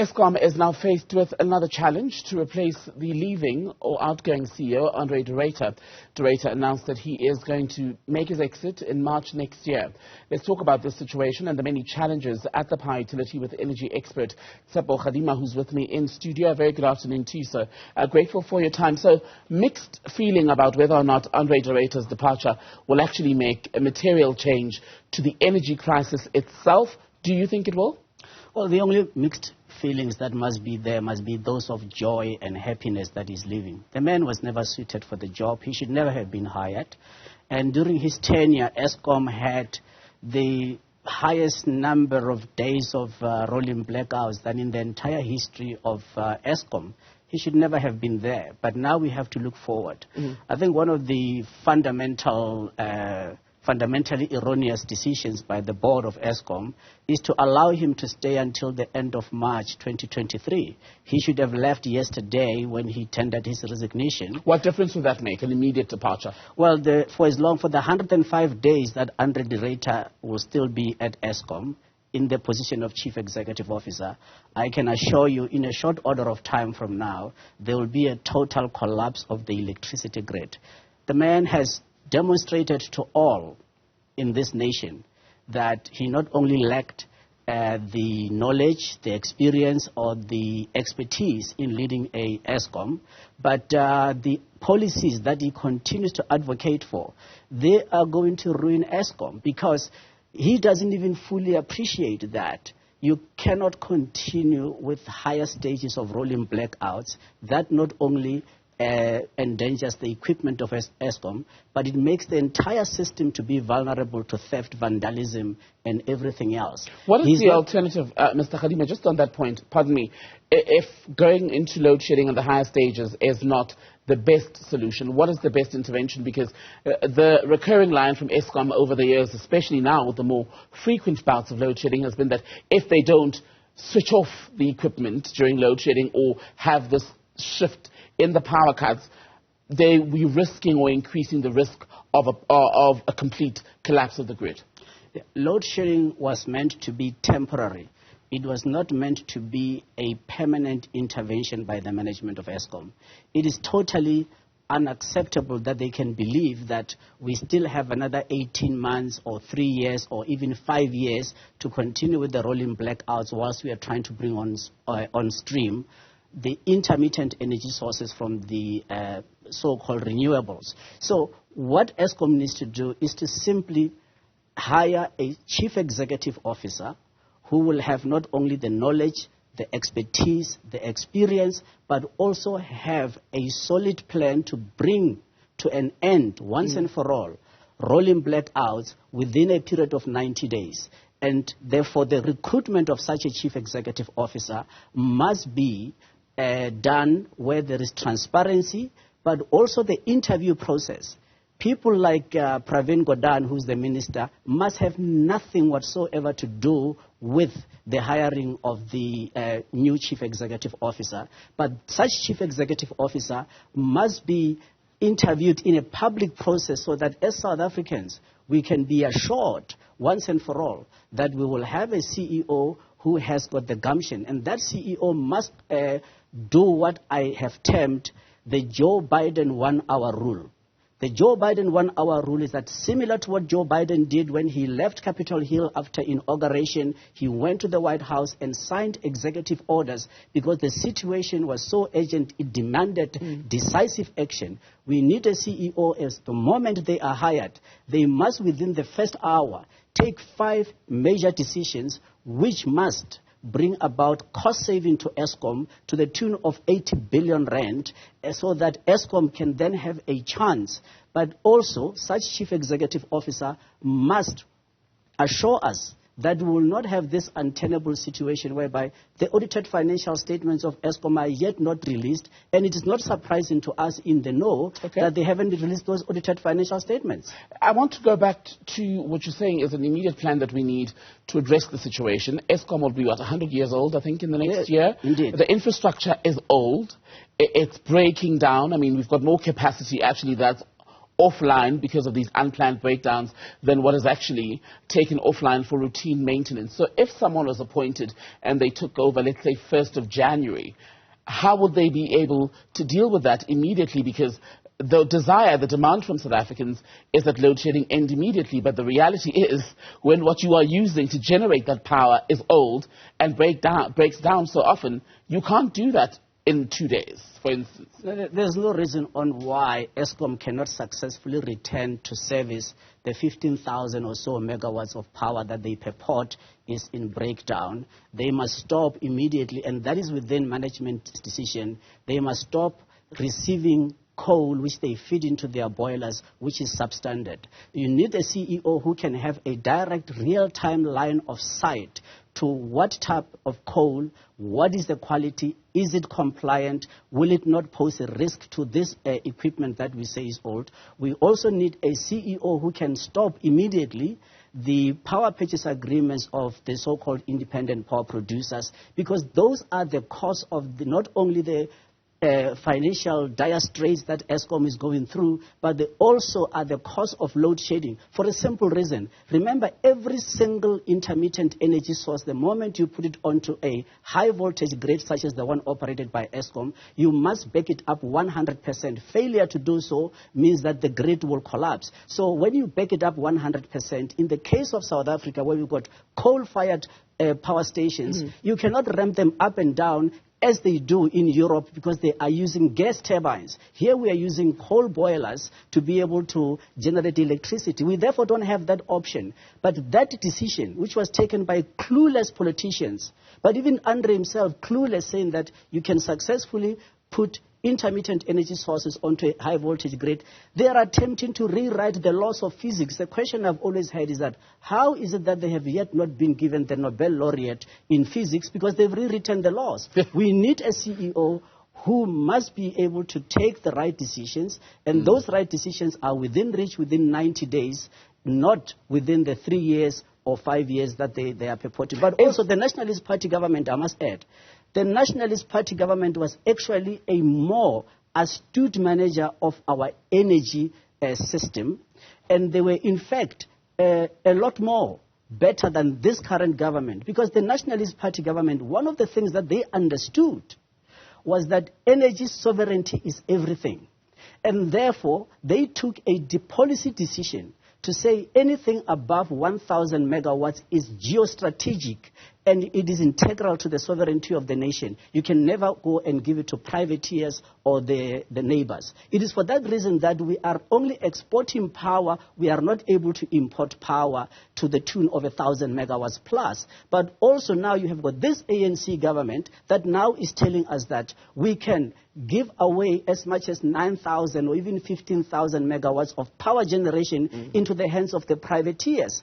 Eskom is now faced with another challenge to replace the leaving or outgoing CEO, André de Ruyter. De Ruyter announced that he is going to make his exit in March next year. Let's talk about this situation and the many challenges at the power utility with energy expert Tshepo Kgadima, who's with me in studio. A very good afternoon to you, sir. Grateful for your time. So, mixed feeling about whether or not André de Ruyter's departure will actually make a material change to the energy crisis itself. Do you think it will? Well, the only mixed feelings that must be there must be those of joy and happiness that he's living. The man was never suited for the job. He should never have been hired. And during his tenure, Eskom had the highest number of days of rolling blackouts than in the entire history of Eskom. He should never have been there. But now we have to look forward. I think one of the fundamentally erroneous decisions by the board of Eskom is to allow him to stay until the end of March 2023. He should have left yesterday when he tendered his resignation. What difference would that make, an immediate departure? Well, for the 105 days that André de Ruyter will still be at Eskom in the position of Chief Executive Officer, I can assure you in a short order of time from now, there will be a total collapse of the electricity grid. The man has demonstrated to all in this nation that he not only lacked the knowledge, the experience, or the expertise in leading a Eskom, but the policies that he continues to advocate for, they are going to ruin Eskom because he doesn't even fully appreciate that. You cannot continue with higher stages of rolling blackouts that not only endangers the equipment of Eskom, but it makes the entire system to be vulnerable to theft, vandalism, and everything else. What is the alternative, Mr. Kgadima, just on that point, pardon me, if going into load shedding on the higher stages is not the best solution, what is the best intervention? Because the recurring line from Eskom over the years, especially now with the more frequent bouts of load shedding, has been that if they don't switch off the equipment during load shedding or have this shift in the power cuts, they will be risking or increasing the risk of a complete collapse of the grid. Load shedding was meant to be temporary. It was not meant to be a permanent intervention by the management of Eskom. It is totally unacceptable that they can believe that we still have another 18 months or 3 years or even 5 years to continue with the rolling blackouts whilst we are trying to bring on stream the intermittent energy sources from the so-called renewables. So what Eskom needs to do is to simply hire a chief executive officer who will have not only the knowledge, the expertise, the experience, but also have a solid plan to bring to an end, once and for all, rolling blackouts within a period of 90 days. And therefore, the recruitment of such a chief executive officer must be done where there is transparency, but also the interview process. People like Pravin Gordhan, who's the minister, must have nothing whatsoever to do with the hiring of the new chief executive officer. But such chief executive officer must be interviewed in a public process so that as South Africans, we can be assured once and for all that we will have a CEO who has got the gumption. And that CEO must do what I have termed the Joe Biden 1 hour rule. The Joe Biden 1 hour rule is that similar to what Joe Biden did when he left Capitol Hill after inauguration, he went to the White House and signed executive orders because the situation was so urgent, it demanded decisive action. We need a CEO as the moment they are hired, they must within the first hour take 5 major decisions which must bring about cost saving to Eskom to the tune of 80 billion rand so that Eskom can then have a chance. But also, such chief executive officer must assure us that we will not have this untenable situation whereby the audited financial statements of Eskom are yet not released, and it is not surprising to us in the know that they haven't released those audited financial statements. I want to go back to what you're saying is an immediate plan that we need to address the situation. Eskom will be, 100 years old, I think, in the next year. Indeed. The infrastructure is old. It's breaking down. I mean, we've got more capacity, actually, that's offline because of these unplanned breakdowns than what is actually taken offline for routine maintenance. So if someone was appointed and they took over, let's say 1st of January, how would they be able to deal with that immediately? Because the demand from South Africans is that load shedding end immediately, but the reality is when what you are using to generate that power is old and breaks down so often, you can't do that in 2 days, for instance. There's no reason on why Eskom cannot successfully return to service the 15,000 or so megawatts of power that they purport is in breakdown. They must stop immediately, and that is within management's decision. They must stop receiving coal which they feed into their boilers, which is substandard. You need a CEO who can have a direct real-time line of sight to what type of coal, what is the quality, is it compliant, will it not pose a risk to this equipment that we say is old. We also need a CEO who can stop immediately the power purchase agreements of the so-called independent power producers, because those are the cause of not only the financial dire straits that Eskom is going through, but they also are the cause of load shedding for a simple reason. Remember, every single intermittent energy source, the moment you put it onto a high voltage grid such as the one operated by Eskom, you must back it up 100%. Failure to do so means that the grid will collapse. So when you back it up 100%, in the case of South Africa, where we've got coal-fired power stations, you cannot ramp them up and down as they do in Europe, because they are using gas turbines. Here we are using coal boilers to be able to generate electricity. We therefore don't have that option. But that decision, which was taken by clueless politicians, but even André himself clueless, saying that you can successfully put intermittent energy sources onto a high voltage grid, they are attempting to rewrite the laws of physics. The question I've always had is that how is it that they have yet not been given the Nobel laureate in physics, because they've rewritten the laws? We need a CEO who must be able to take the right decisions, and those right decisions are within reach within 90 days, not within the 3 years or 5 years that they are purporting. But also the Nationalist Party government, I must add, the Nationalist Party government was actually a more astute manager of our energy system, and they were in fact a lot more better than this current government, because the Nationalist Party government, one of the things that they understood was that energy sovereignty is everything, and therefore they took a policy decision to say anything above 1,000 megawatts is geostrategic and it is integral to the sovereignty of the nation. You can never go and give it to privateers or the neighbors. It is for that reason that we are only exporting power. We are not able to import power to the tune of 1,000 megawatts plus. But also now you have got this ANC government that now is telling us that we can give away as much as 9,000 or even 15,000 megawatts of power generation into the hands of the privateers,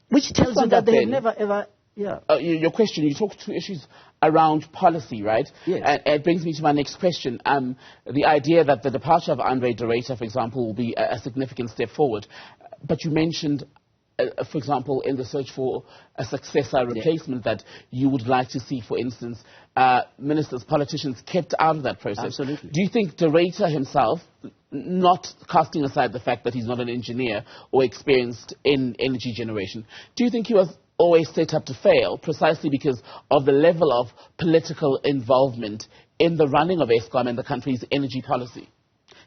which tells you that they have never ever... Yeah. Your question, you talked two issues around policy, right? Yes. And it brings me to my next question. The idea that the departure of André de Ruyter, for example, will be a significant step forward. But you mentioned, for example, in the search for a successor replacement that you would like to see, for instance, ministers, politicians kept out of that process. Absolutely. Do you think de Ruyter himself, not casting aside the fact that he's not an engineer or experienced in energy generation, do you think he was always set up to fail precisely because of the level of political involvement in the running of Eskom and the country's energy policy?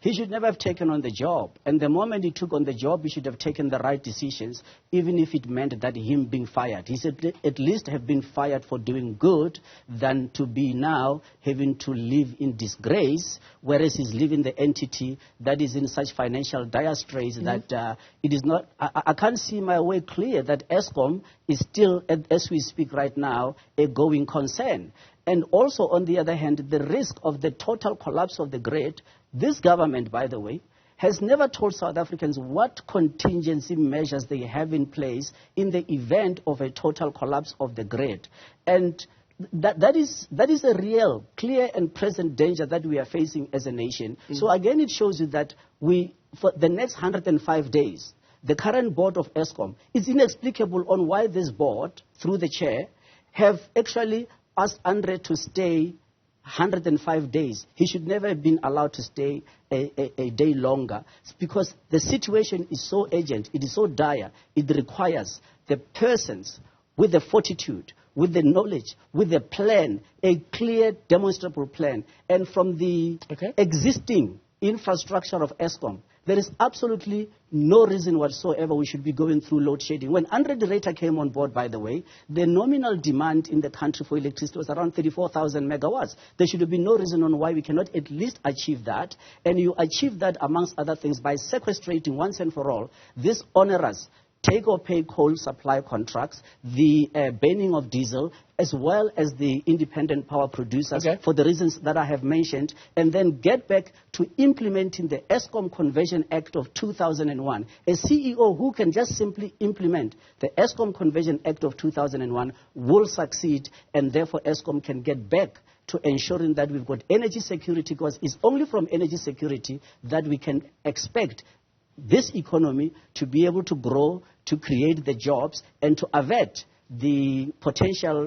He should never have taken on the job. And the moment he took on the job, he should have taken the right decisions, even if it meant that him being fired. He should at least have been fired for doing good than to be now having to live in disgrace, whereas he's leaving the entity that is in such financial dire straits that it is not... I can't see my way clear that Eskom is still, as we speak right now, a going concern. And also, on the other hand, the risk of the total collapse of the grid. This government, by the way, has never told South Africans what contingency measures they have in place in the event of a total collapse of the grid. And that is a real, clear and present danger that we are facing as a nation. So again, it shows you that for the next 105 days, the current board of Eskom is inexplicable on why this board, through the chair, have actually asked André to stay 105 days. He should never have been allowed to stay a day longer, because the situation is so urgent, it is so dire, it requires the persons with the fortitude, with the knowledge, with a plan, a clear, demonstrable plan. And from the existing infrastructure of Eskom, there is absolutely no reason whatsoever we should be going through load shedding. When André de Ruyter came on board, by the way, the nominal demand in the country for electricity was around 34,000 megawatts. There should have been no reason on why we cannot at least achieve that. And you achieve that, amongst other things, by sequestrating once and for all this onerous take-or-pay coal supply contracts, the banning of diesel, as well as the independent power producers, for the reasons that I have mentioned, and then get back to implementing the Eskom Conversion Act of 2001. A CEO who can just simply implement the Eskom Conversion Act of 2001 will succeed, and therefore Eskom can get back to ensuring that we've got energy security, because it's only from energy security that we can expect this economy to be able to grow, to create the jobs, and to avert the potential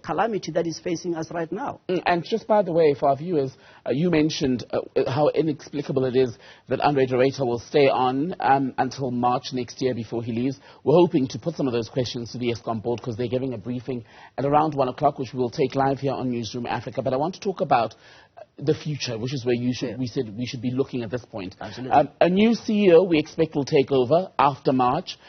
calamity that is facing us right now. And just by the way, for our viewers, you mentioned how inexplicable it is that André de Ruyter will stay on until March next year before he leaves. We're hoping to put some of those questions to the Eskom board, because they're giving a briefing at around 1 o'clock, which we will take live here on Newzroom Afrika. But I want to talk about the future, which is where we said we should be looking at this point. Absolutely. A new CEO we expect will take over after March.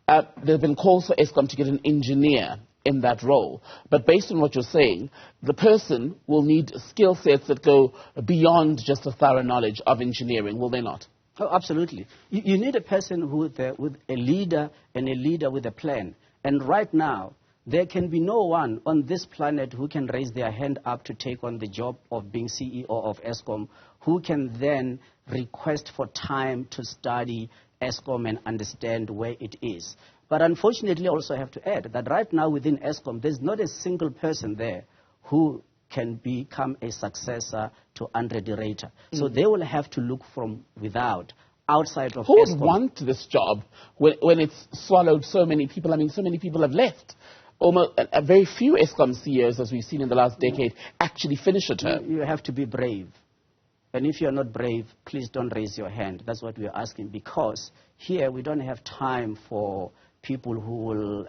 There have been calls for Eskom to get an engineer in that role. But based on what you're saying, the person will need skill sets that go beyond just a thorough knowledge of engineering, will they not? Oh, absolutely. You need a person with a leader, and a leader with a plan. And right now, there can be no one on this planet who can raise their hand up to take on the job of being CEO of Eskom, who can then request for time to study Eskom and understand where it is. But unfortunately, I also have to add that right now within Eskom, there's not a single person there who can become a successor to André de Ruyter. So they will have to look from without, outside of Eskom. Who would want this job when it's swallowed so many people? I mean, so many people have left. Almost a very few Eskom CEOs, as we've seen in the last decade, actually finish a term. You have to be brave. And if you're not brave, please don't raise your hand. That's what we're asking, because here we don't have time for people who will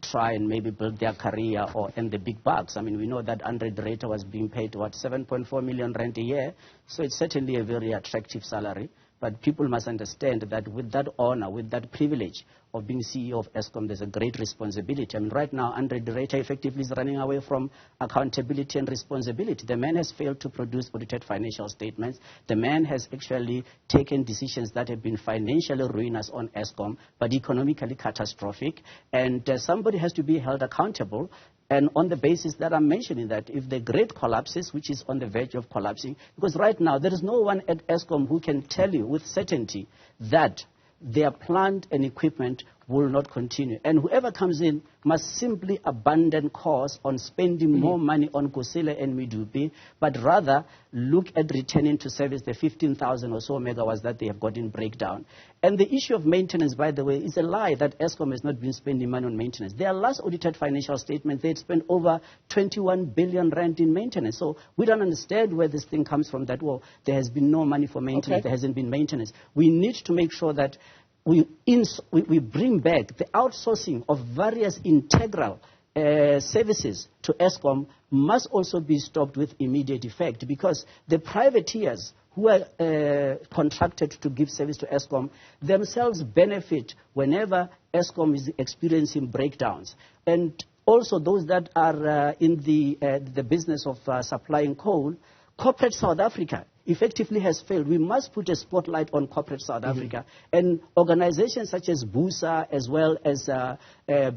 try and maybe build their career or earn the big bucks. I mean, we know that André de Ruyter was being paid, 7.4 million rand a year. So it's certainly a very attractive salary. But people must understand that with that honor, with that privilege of being CEO of Eskom, there's a great responsibility. I mean, right now, André de Ruyter effectively is running away from accountability and responsibility. The man has failed to produce audited financial statements. The man has actually taken decisions that have been financially ruinous on Eskom, but economically catastrophic. And somebody has to be held accountable. And on the basis that I'm mentioning, that if the grid collapses, which is on the verge of collapsing, because right now there is no one at Eskom who can tell you with certainty that their plant and equipment will not continue. And whoever comes in must simply abandon course on spending more money on Kusile and Medupi, but rather look at returning to service the 15,000 or so megawatts that they have got in breakdown. And the issue of maintenance, by the way, is a lie that Eskom has not been spending money on maintenance. Their last audited financial statement, they had spent over 21 billion rand in maintenance. So we don't understand where this thing comes from, that, well, there has been no money for maintenance, there hasn't been maintenance. We need to make sure that we bring back the outsourcing of various integral services to Eskom must also be stopped with immediate effect, because the privateers who are contracted to give service to Eskom themselves benefit whenever Eskom is experiencing breakdowns. And also those that are in the business of supplying coal, corporate South Africa effectively has failed. We must put a spotlight on corporate South Africa. And organizations such as BUSA, as well as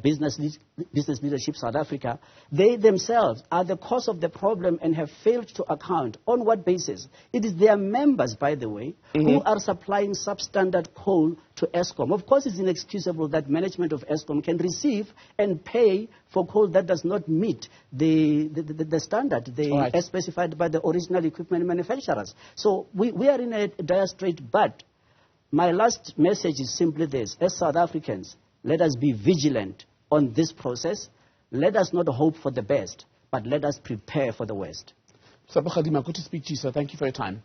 Business Leadership South Africa, they themselves are the cause of the problem and have failed to account. On what basis? It is their members, by the way, who are supplying substandard coal to Eskom. Of course, it's inexcusable that management of Eskom can receive and pay for coal that does not meet the standard as specified by the original equipment manufacturers. So we are in a dire strait, but my last message is simply this. As South Africans, let us be vigilant on this process. Let us not hope for the best, but let us prepare for the worst. Tshepo Kgadima, good to speak to you, sir. Thank you for your time.